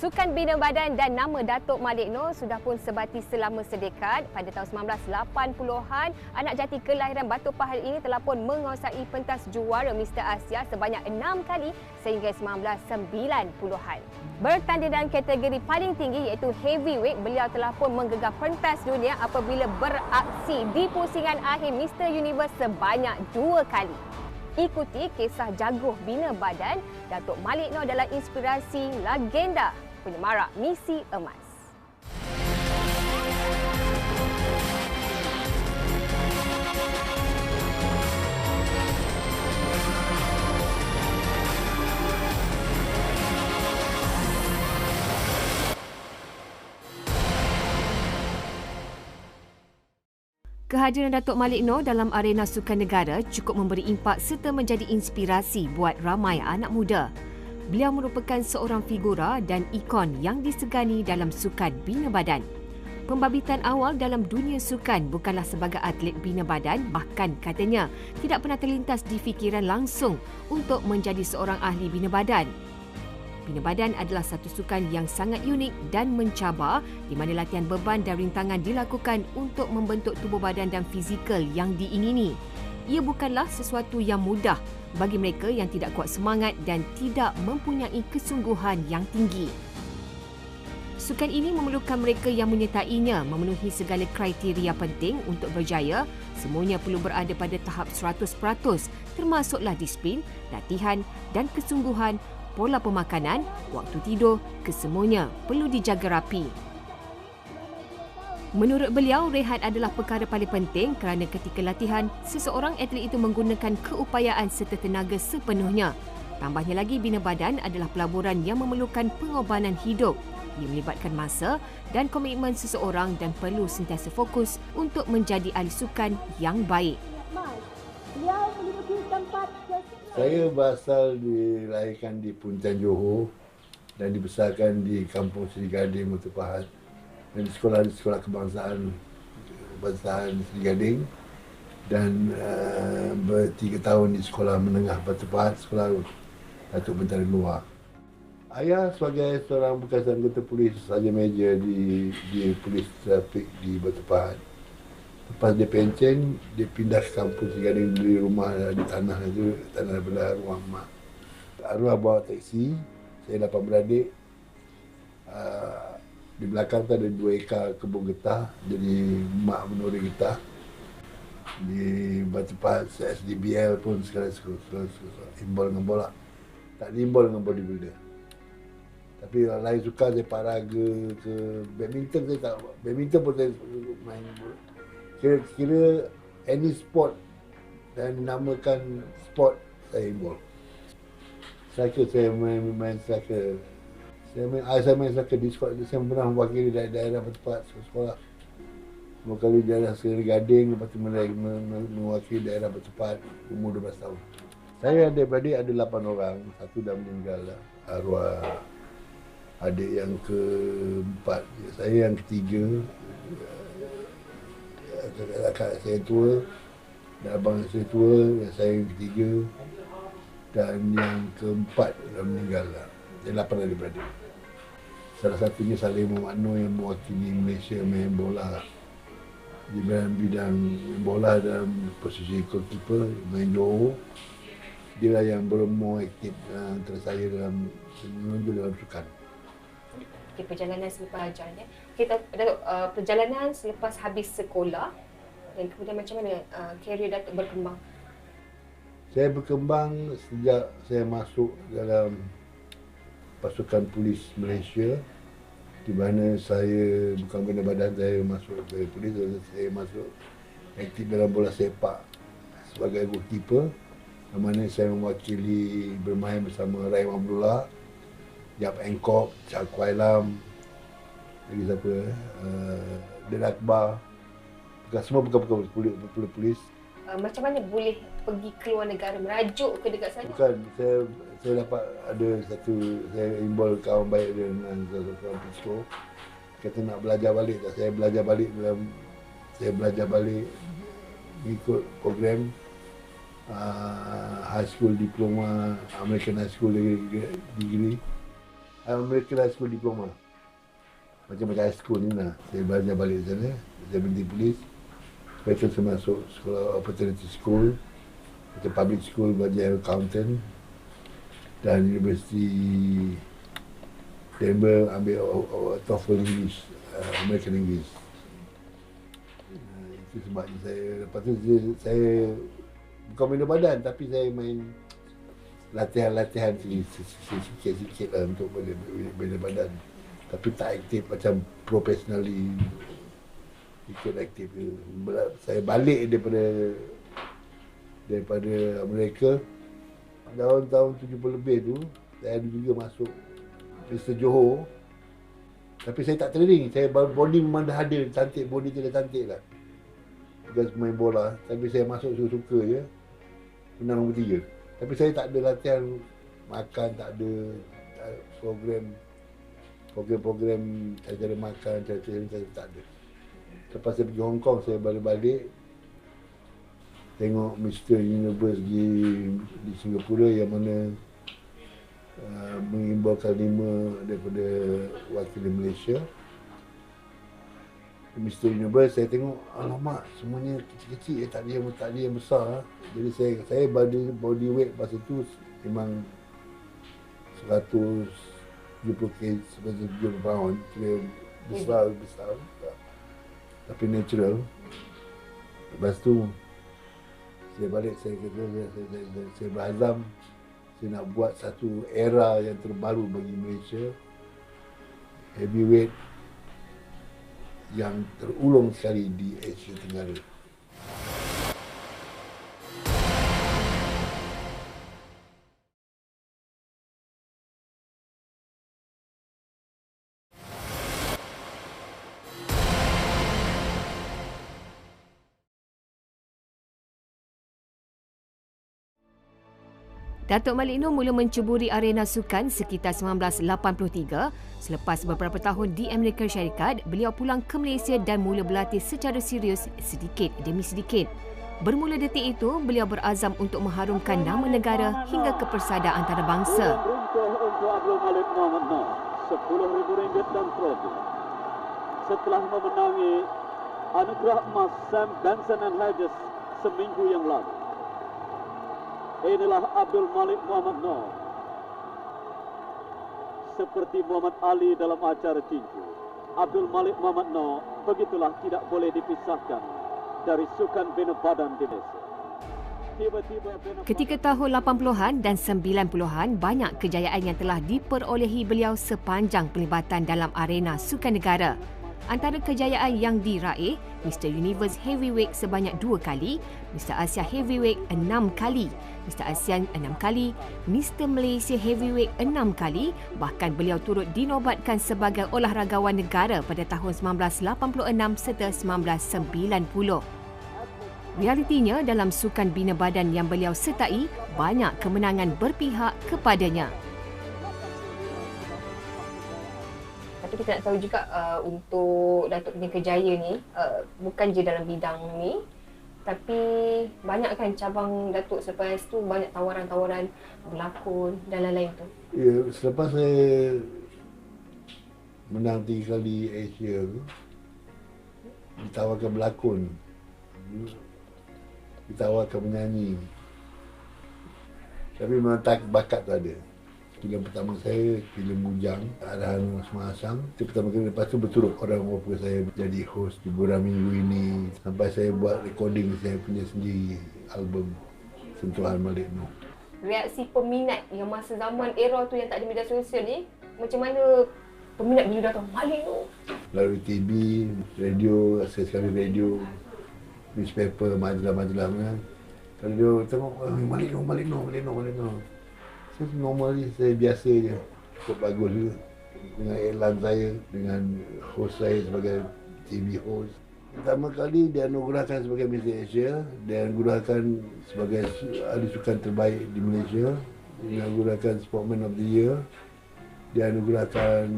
Sukan Bina Badan dan nama Datuk Malik Noor sudah pun sebati selama sedekad. Pada tahun 1980-an, anak jati kelahiran Batu Pahat ini telah pun menguasai pentas juara Mr. Asia sebanyak 6 kali sehingga 1990-an. Bertanding dalam kategori paling tinggi iaitu heavyweight, beliau telah pun menggegar pentas dunia apabila beraksi di pusingan akhir Mr. Universe sebanyak 2 kali. Ikuti kisah jaguh bina badan Datuk Malik Noor dalam inspirasi legenda penyemarak misi emas. Kehadiran Datuk Malik Noor dalam arena sukan negara cukup memberi impak serta menjadi inspirasi buat ramai anak muda. Beliau merupakan seorang figura dan ikon yang disegani dalam sukan bina badan. Pembabitan awal dalam dunia sukan bukanlah sebagai atlet bina badan, bahkan katanya tidak pernah terlintas di fikiran langsung untuk menjadi seorang ahli bina badan. Bina badan adalah satu sukan yang sangat unik dan mencabar di mana latihan beban dan rintangan dilakukan untuk membentuk tubuh badan dan fizikal yang diingini. Ia bukanlah sesuatu yang mudah bagi mereka yang tidak kuat semangat dan tidak mempunyai kesungguhan yang tinggi. Sukan ini memerlukan mereka yang menyertainya memenuhi segala kriteria penting untuk berjaya. Semuanya perlu berada pada tahap 100%, termasuklah disiplin, latihan dan kesungguhan, pola pemakanan, waktu tidur, kesemuanya perlu dijaga rapi. Menurut beliau, rehat adalah perkara paling penting kerana ketika latihan, seseorang atlet itu menggunakan keupayaan serta tenaga sepenuhnya. Tambahnya lagi, bina badan adalah pelaburan yang memerlukan pengorbanan hidup. Ia melibatkan masa dan komitmen seseorang dan perlu sentiasa fokus untuk menjadi ahli sukan yang baik. Saya berasal dilahirkan di Puntian Johor dan dibesarkan di Kampung Seri Gading, Batu Pahat, dan di sekolah kebangsaan Seri Gading dan 3 tahun di sekolah menengah Batu Pahat, sekolah Datuk Bentari Luar. Ayah sebagai seorang bekas anggota polis saja meja di polis trafik di Batu Pahat. Lepas dia pencen, dia pindah ke kampung Seri Gading, beli rumah di tanah itu, tanah belah rumah mak. Arwah bawa teksi, saya 8 beradik. Di belakang tu ada 2 ekar kebun getah, jadi mak menuri getah. Di Batu Pahat, SDBL pun sekarang imbol dengan bola. Tak ada imbol dengan bodybuilder. Tapi orang lain suka saya paraga ke badminton, saya tak. Badminton pun saya main bola. Kira-kira any sport dan dinamakan sport, saya involve. Striker, saya main striker. Saya main striker di sekolah. Saya pernah mewakili daerah Batu Pahat sekolah. 2 kali daerah Seri Gading, lepas tu mewakili daerah Batu Pahat umur 12 tahun. Saya adik-beradik ada 8 orang. 1 dah meninggal lah. Arwah adik yang ke-4. Saya yang ketiga. Kakak saya tua dan abang saya tua, saya yang ketiga dan yang ke-4 dah meninggal lah. Jadi 8 adik-beradik. Salah satunya Salim Muhammad Noor yang mewakili Malaysia main bola di bidang bola dalam posisi goalkeeper, main Johor. Dia lah yang berumur aktif antara saya dalam menonjol dalam sukan. Okay, perjalanan selepas ajarnya. Kita perjalanan selepas habis sekolah dan kemudian macam mana karier Datuk berkembang? Saya berkembang sejak saya masuk dalam pasukan polis Malaysia, di mana saya bukan bina badan, saya masuk ke polis, saya masuk aktif dalam bola sepak sebagai goalkeeper, di mana saya mewakili bermain bersama Rahim Abdullah, Yap Engkop, Cak Kuailam, lagi siapa, Dan Akbar, semua bukan polis. Macam mana boleh pergi keluar negara, merajuk ke dekat sana? Bukan, saya dapat ada satu, saya imbol kawan baik dengan seorang psikolog. Kata nak belajar balik, tak? Saya belajar balik mengikut program high school diploma, American High School degree. American High School Diploma. Macam high school ni lah. Saya belajar balik sana. Saya berhenti polis. Lepas tu saya masuk sekolah opportunity school. Macam public school belajar accountant. Dan Universiti Denver ambil TOEFL English, American English. Itu sebabnya saya, lepas tu saya bukan bina badan tapi saya main latihan-latihan sikit-sikit lah untuk bina badan. Tapi tak aktif macam professionally ikut aktif. Saya balik daripada Amerika tahun 70 lebih tu, saya ada juga masuk Mr. Johor. Tapi saya tak training, saya body memang dah ada, cantik, body tu dah cantik lah. Bukan main bola, tapi saya masuk suka-suka je, menang nombor 3. Tapi saya tak ada latihan makan, tak ada program cara makan, cara tak ada. Lepas saya pergi Hong Kong, saya balik tengok Mr. Universe di Singapura yang mana mengimbaukan 5 daripada wakil Malaysia. Mr. Universe saya tengok, alamak semuanya kecil-kecil, tak ada yang besar. Jadi saya body weight masa tu memang 170 kg, 170 pound, kira besar. Tapi natural. Lepas tu saya balik, saya kata saya berazam saya nak buat satu era yang terbaru bagi Malaysia, heavyweight yang terulung sekali di Asia Tenggara. Datuk Malik Noor mula mencuburi arena sukan sekitar 1983. Selepas beberapa tahun di Amerika Syarikat, beliau pulang ke Malaysia dan mula berlatih secara serius sedikit demi sedikit. Bermula detik itu, beliau berazam untuk mengharumkan nama negara hingga ke persada antarabangsa. Untuk Abdul Malik Muhammad Noor, RM10,000 dan trofi. Setelah memenangi anugerah emas Sam Benson and Hedges seminggu yang lalu. Inilah Abdul Malik Muhammad Noor. Seperti Muhammad Ali dalam acara tinju, Abdul Malik Muhammad Noor begitulah tidak boleh dipisahkan dari sukan bina badan di Malaysia. Ketika tahun 80-an dan 90-an, banyak kejayaan yang telah diperolehi beliau sepanjang pelibatan dalam arena sukan negara. Antara kejayaan yang diraih, Mr. Universe Heavyweight sebanyak 2 kali, Mr. Asia Heavyweight 6 kali, Mr. ASEAN 6 kali, Mr. Malaysia Heavyweight 6 kali, bahkan beliau turut dinobatkan sebagai olahragawan negara pada tahun 1986 serta 1990. Realitinya, dalam sukan bina badan yang beliau sertai, banyak kemenangan berpihak kepadanya. Tapi kita nak tahu juga untuk Datuk punya kerjaya ni, bukan je dalam bidang ni, tapi banyak kan cabang Datuk selepas tu, banyak tawaran-tawaran berlakon dan lain-lain tu. Ya, selepas saya menang 3 kali Asia tu, ditawarkan berlakon, ditawarkan menyanyi. Tapi memang tak bakat tu ada. Filem pertama saya, filem Mujang, arahan Osman Hassan. Itu pertama kali, lepas tu berturut orang offer saya jadi host hiburan minggu ini. Sampai saya buat recording saya punya sendiri, album Sentuhan Malik Noor. Reaksi peminat yang masa zaman era tu yang tak ada media sosial ni, macam mana peminat bila datang Malik Noor? Lalu TV, radio, sekali radio, newspaper, majalah-majalah kan. Kalau dia tengok, Malik Noor. Saya normally saya biasa je. Cukup bagus juga. Dengan iklan saya, dengan host saya sebagai TV host. Pertama kali dianugerahkan sebagai Miss Asia, dianugerahkan sebagai ahli sukan terbaik di Malaysia, dianugerahkan Sportman of the Year, dianugerahkan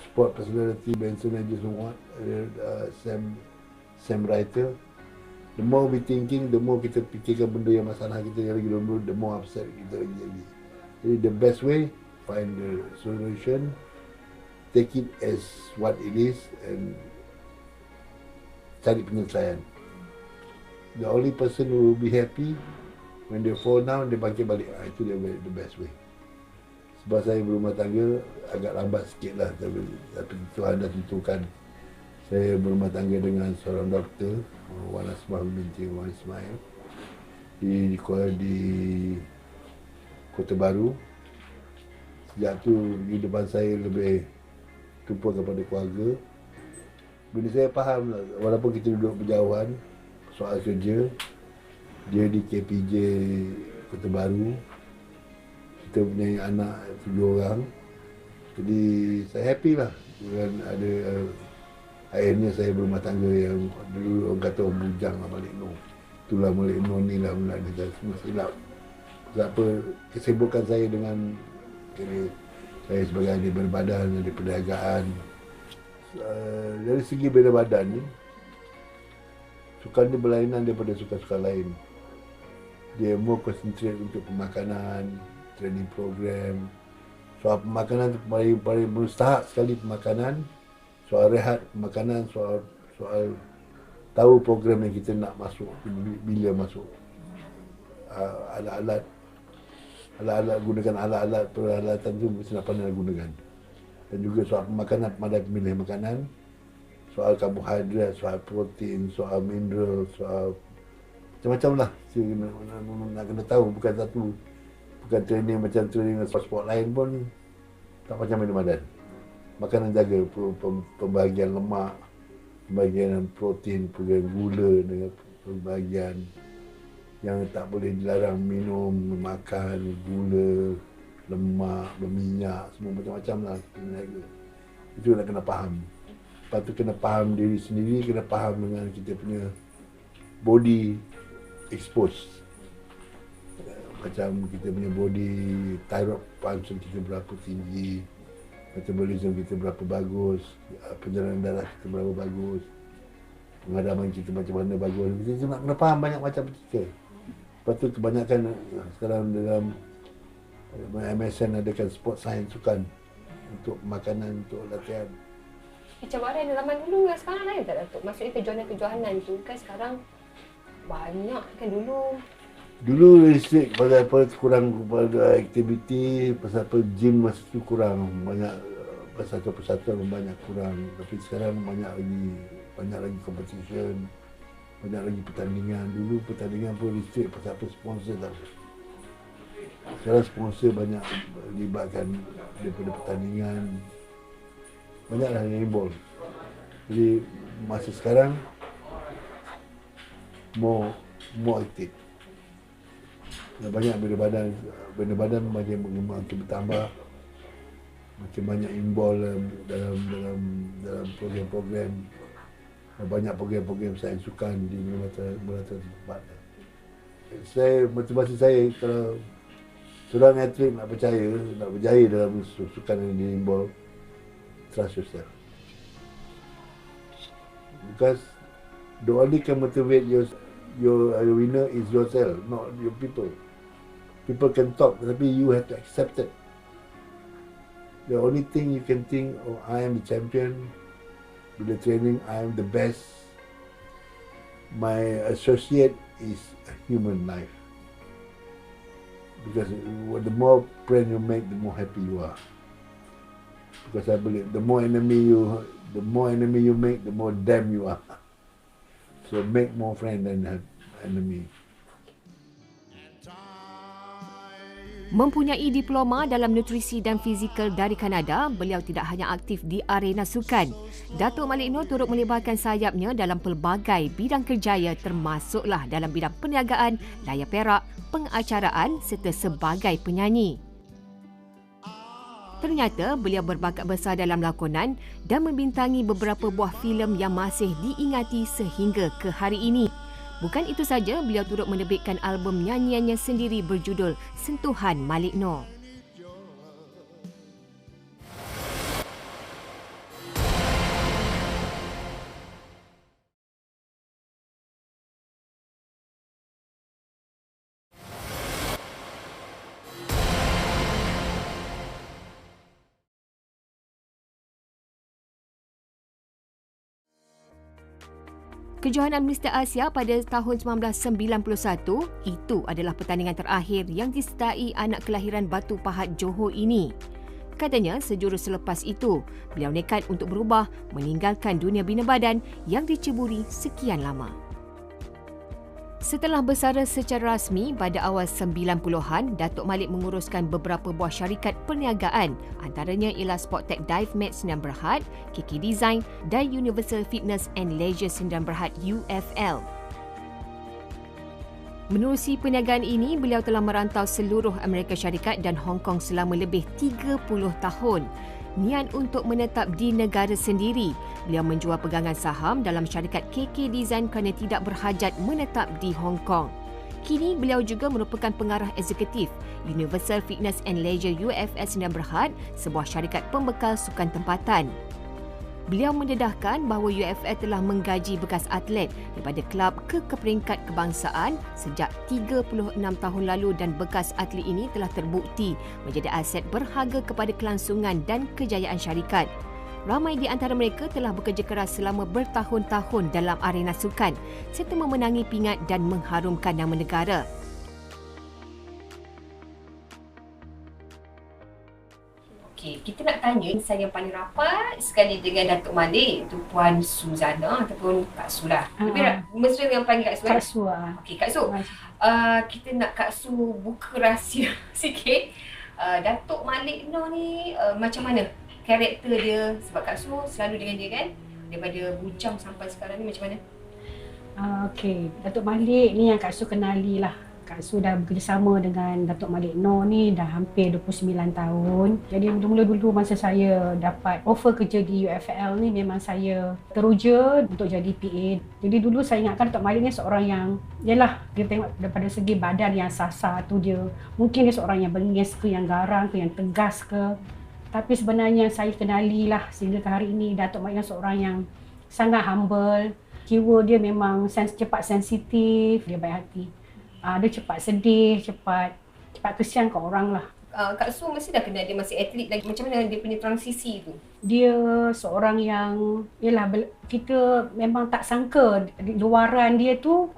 Sport Personality Benson and Hedges Award, Sam Writer. The more we thinking, the more kita fikirkan benda yang masalah kita yang lagi dulu, the more upset kita lagi. Jadi the best way, find the solution, take it as what it is and cari penyelesaian. The only person who will be happy when they fall down, dia bangkit balik. Itu dia the best way. Sebab saya berumah tangga agak lambat sikit lah, tapi Tuhan dah tentukan. Saya berumah tangga dengan seorang doktor, Wan Asmah binti Wan Ismail, di Kota Baru. Sejak tu kehidupan saya lebih tumpu kepada keluarga. Bila saya faham lah, walaupun kita duduk berjauhan soal kerja, dia di KPJ Kota Baru, kita punya anak 7 orang. Jadi saya happy lah dengan ada akhirnya saya berumah tangga yang dulu orang kata orang bujang lah Malik Noor. Itulah Malik Noor ni lah mula dia semua silap. Sebab apa, kesibukan saya dengan saya sebagai ahli berbadan, ahli perniagaan. Dari segi bina badan ni, sukan dia berlainan daripada sukan-sukan lain. Dia more concentrate untuk pemakanan, training program. Soal pemakanan tu paling mustahak sekali pemakanan. Soal rehat pemakanan, soal tahu program yang kita nak masuk, bila masuk. Alat-alat gunakan alat-alat peralatan tu mesti nak pandai gunakan. Dan juga soal pemakanan, pandai pemilih makanan. Soal karbohidrat, soal protein, soal mineral, soal macam-macam lah. Nak kena tahu, bukan training macam training sport lain pun tak macam bina badan. Makanan jaga pembahagian lemak, pembahagian protein, pembahagian gula dengan pembahagian yang tak boleh dilarang minum, makan, gula, lemak, berminyak, semua macam-macam lah. Itu nak kena faham. Lepas tu kena faham diri sendiri, kena faham dengan kita punya body expose. Macam kita punya body thyroid function kita berapa tinggi, metabolism kita berapa bagus, penjalanan darah kita berapa bagus, pengadaman kita macam mana bagus. Kita nak kena faham banyak macam kita. Lepas tu kebanyakan sekarang dalam MSN adakan sport science sukan untuk makanan, untuk latihan. Cabaran zaman dulu dengan sekarang lain tak Datuk? Maksudnya kejohanan-kejohanan tu kan sekarang banyak kan dulu. Dulu restrict pasal kurang kepada aktiviti, pasal gym masa tu kurang, banyak persatuan banyak kurang. Tapi sekarang banyak lagi competition, banyak lagi pertandingan. Dulu pertandingan pun restrict pasal sponsor tak. Sekarang sponsor banyak libatkan daripada pertandingan. Banyaklah yang involved. Jadi masa sekarang more aktif. Banyak bina badan makin bertambah, makin banyak involved dalam program-program. Banyak program-program sains sukan di beberapa tempat. Motivasi saya kalau seorang atlet nak berjaya dalam sukan yang dia involved, trust yourself. Because the only can motivate your winner is yourself, not your people. People can talk, tapi you have to accept it. The only thing you can think, oh, I am the champion. Bila training, I am the best. My associate is a human life. Because the more friend you make, the more happy you are. Because I believe the more enemy you make, the more damn you are. So make more friend than enemy. Mempunyai diploma dalam nutrisi dan fizikal dari Kanada, beliau tidak hanya aktif di arena sukan. Datuk Malik Noor turut melebarkan sayapnya dalam pelbagai bidang kerjaya termasuklah dalam bidang perniagaan, layar perak, pengacaraan serta sebagai penyanyi. Ternyata beliau berbakat besar dalam lakonan dan membintangi beberapa buah filem yang masih diingati sehingga ke hari ini. Bukan itu saja, beliau turut menerbitkan album nyanyiannya sendiri berjudul Sentuhan Malik Noor. Kejohanan Mr. Asia pada tahun 1991, itu adalah pertandingan terakhir yang disertai anak kelahiran Batu Pahat Johor ini. Katanya, sejurus selepas itu, beliau nekat untuk berubah, meninggalkan dunia bina badan yang diceburi sekian lama. Setelah bersara secara rasmi pada awal 90-an, Datuk Malik menguruskan beberapa buah syarikat perniagaan, antaranya ialah Sporttech DiveMed Sdn Bhd, KK Design dan Universal Fitness and Leisure Sdn Bhd UFL. Menerusi perniagaan ini, beliau telah merantau seluruh Amerika Syarikat dan Hong Kong selama lebih 30 tahun. Niat untuk menetap di negara sendiri, beliau menjual pegangan saham dalam syarikat KK Design kerana tidak berhajat menetap di Hong Kong. Kini beliau juga merupakan pengarah eksekutif Universal Fitness and Leisure UFL Sdn Bhd, sebuah syarikat pembekal sukan tempatan. Beliau mendedahkan bahawa UFL telah menggaji bekas atlet daripada kelab ke peringkat kebangsaan sejak 36 tahun lalu dan bekas atlet ini telah terbukti menjadi aset berharga kepada kelangsungan dan kejayaan syarikat. Ramai di antara mereka telah bekerja keras selama bertahun-tahun dalam arena sukan serta memenangi pingat dan mengharumkan nama negara. Okey, kita nak tanya insan yang paling rapat sekali dengan Datuk Malik, iaitu Puan Suzana ataupun Kak Su lah. Lebih mesra dengan panggil Kak Su. Kak Su. Okey, Kak Su. Kita nak Kak Su buka rahsia sikit. Datuk Malik Noor ni macam mana karakter dia? Sebab Kak Su selalu dengan dia kan? Daripada bujang sampai sekarang ni macam mana? Okey, Datuk Malik ni yang Kak Su kenali lah. Kak Su dah bekerjasama dengan Datuk Malik Noor ni dah hampir 29 tahun. Jadi mula-mula dulu masa saya dapat offer kerja di UFL ni, memang saya teruja untuk jadi PA. Jadi dulu saya ingatkan Datuk Malik ni seorang yang, yalah, dia tengok daripada segi badan yang sasar tu dia, mungkin dia seorang yang bengis ke, yang garang ke, yang tegas ke. Tapi sebenarnya saya kenali lah sehingga ke hari ini, Datuk Malik ni seorang yang sangat humble. Keyword dia memang cepat sensitif, dia baik hati. Dia cepat sedih, cepat kesian kat orang lah. Kak Su mesti dah kenal dia masih atlet lagi. Macam mana dia punya transisi tu? Dia seorang yang, yelah, kita memang tak sangka luaran dia tu,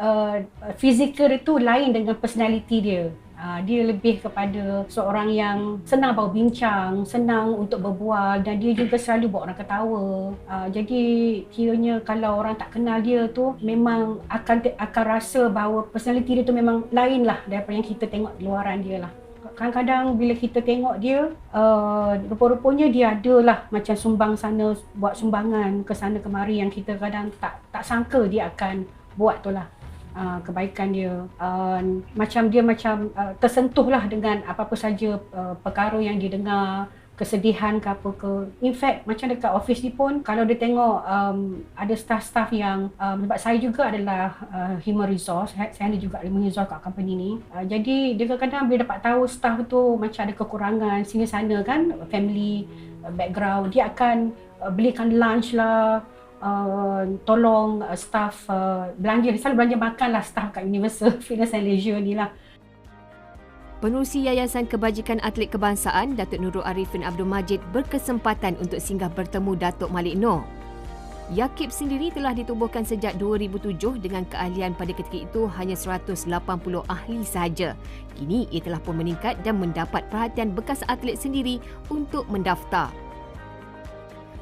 fizikal dia tu lain dengan personality dia. Dia lebih kepada seorang yang senang bawa bincang, senang untuk berbual dan dia juga selalu buat orang ketawa. Jadi kiranya kalau orang tak kenal dia tu memang akan rasa bahawa personality dia tu memang lain lah daripada yang kita tengok luaran dia lah. Kadang-kadang bila kita tengok dia, rupa-rupanya dia ada lah macam sumbang sana, buat sumbangan ke sana kemari yang kita kadang tak sangka dia akan buat tu lah. Kebaikan dia, macam dia tersentuh lah dengan apa-apa saja perkara yang dia dengar, kesedihan ke apa ke. In fact, macam dekat office ni pun, kalau dia tengok ada staff-staff yang, sebab saya juga adalah human resource, saya ada juga human resource kat company ni. Jadi dia kadang-kadang bila dapat tahu staff tu macam ada kekurangan sini sana kan, family background, dia akan belikan lunch lah, tolong staff belanja, selalu belanja makan lah staff kat Universal Fitness and Leisure ni lah. Penerusi Yayasan Kebajikan Atlet Kebangsaan, Datuk Nurul Arifin Abdul Majid berkesempatan untuk singgah bertemu Datuk Malik Noor. YAKIB sendiri telah ditubuhkan sejak 2007 dengan keahlian pada ketika itu hanya 180 ahli sahaja. Kini ia telah pun meningkat dan mendapat perhatian bekas atlet sendiri untuk mendaftar.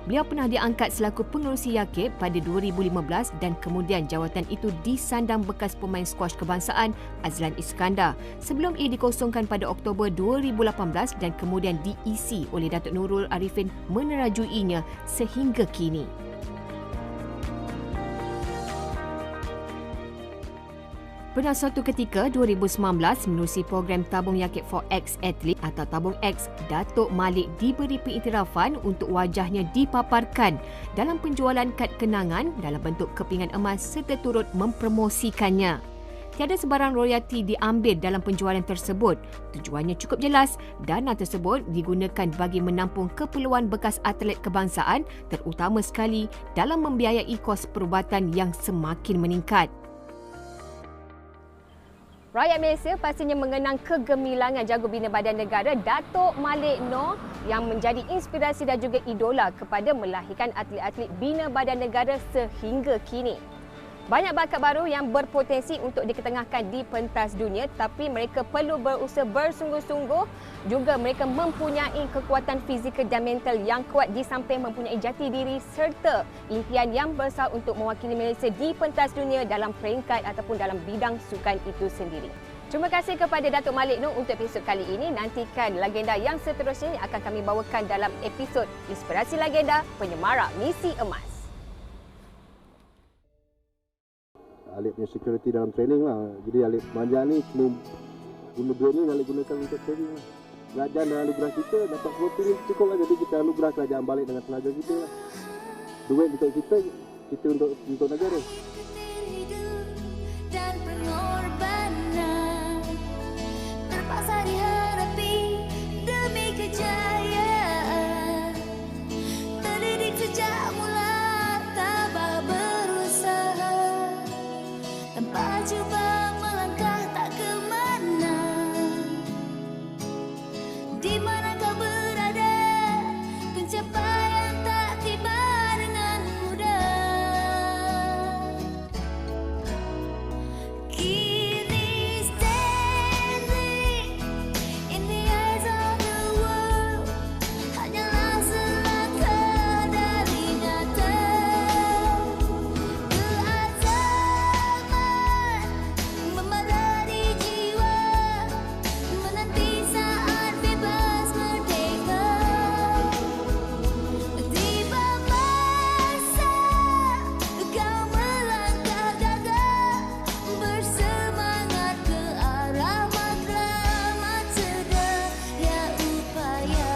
Beliau pernah diangkat selaku pengerusi YAKIB pada 2015 dan kemudian jawatan itu disandang bekas pemain skuash kebangsaan Azlan Iskandar sebelum ia dikosongkan pada Oktober 2018 dan kemudian diisi oleh Datuk Nurul Arifin menerajuinya sehingga kini. Pada suatu ketika 2019 menerusi program Tabung YAKIB for Ex-Athlete atau Tabung X, Datuk Malik diberi pengiktirafan untuk wajahnya dipaparkan dalam penjualan kad kenangan dalam bentuk kepingan emas serta turut mempromosikannya. Tiada sebarang royalti diambil dalam penjualan tersebut. Tujuannya cukup jelas, dana tersebut digunakan bagi menampung keperluan bekas atlet kebangsaan terutama sekali dalam membiayai kos perubatan yang semakin meningkat. Rakyat Malaysia pastinya mengenang kegemilangan jago bina badan negara Datuk Malik Noor yang menjadi inspirasi dan juga idola kepada melahirkan atlet-atlet bina badan negara sehingga kini. Banyak bakat baru yang berpotensi untuk diketengahkan di pentas dunia, tapi mereka perlu berusaha bersungguh-sungguh. Juga mereka mempunyai kekuatan fizikal dan mental yang kuat di samping mempunyai jati diri serta impian yang besar untuk mewakili Malaysia di pentas dunia dalam peringkat ataupun dalam bidang sukan itu sendiri. Terima kasih kepada Datuk Malik Noor untuk episod kali ini. Nantikan legenda yang seterusnya yang akan kami bawakan dalam episod Inspirasi Legenda Penyemarak Misi Emas. Alip punya security dalam training lah. Jadi Alip Manja ni cuma guna duit ni Alip gunakan untuk training lah. Kerajaan dan anugerah kita dapat seperti ni cukup lah. Jadi kita anugerah kerajaan balik dengan tenaga kita lah. Duit untuk kita untuk negara. Dan pengorbanan terpaksa dihadapi demi kejayaan. Terdidik sejak mula tabah berusaha tanpa cuba melangkah tak ke mana. Di mana kau berada, pencapaian tak tiba dengan mudah. Kini standing in the eyes of the world hanyalah selangkah dari nyata. Keazaman membara di jiwa menanti saat bebas merdeka. Tiba masa kau melangkah gagah bersemangat ke arah matlamat sedaya upaya.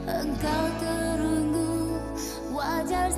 Engkau terunggu wajar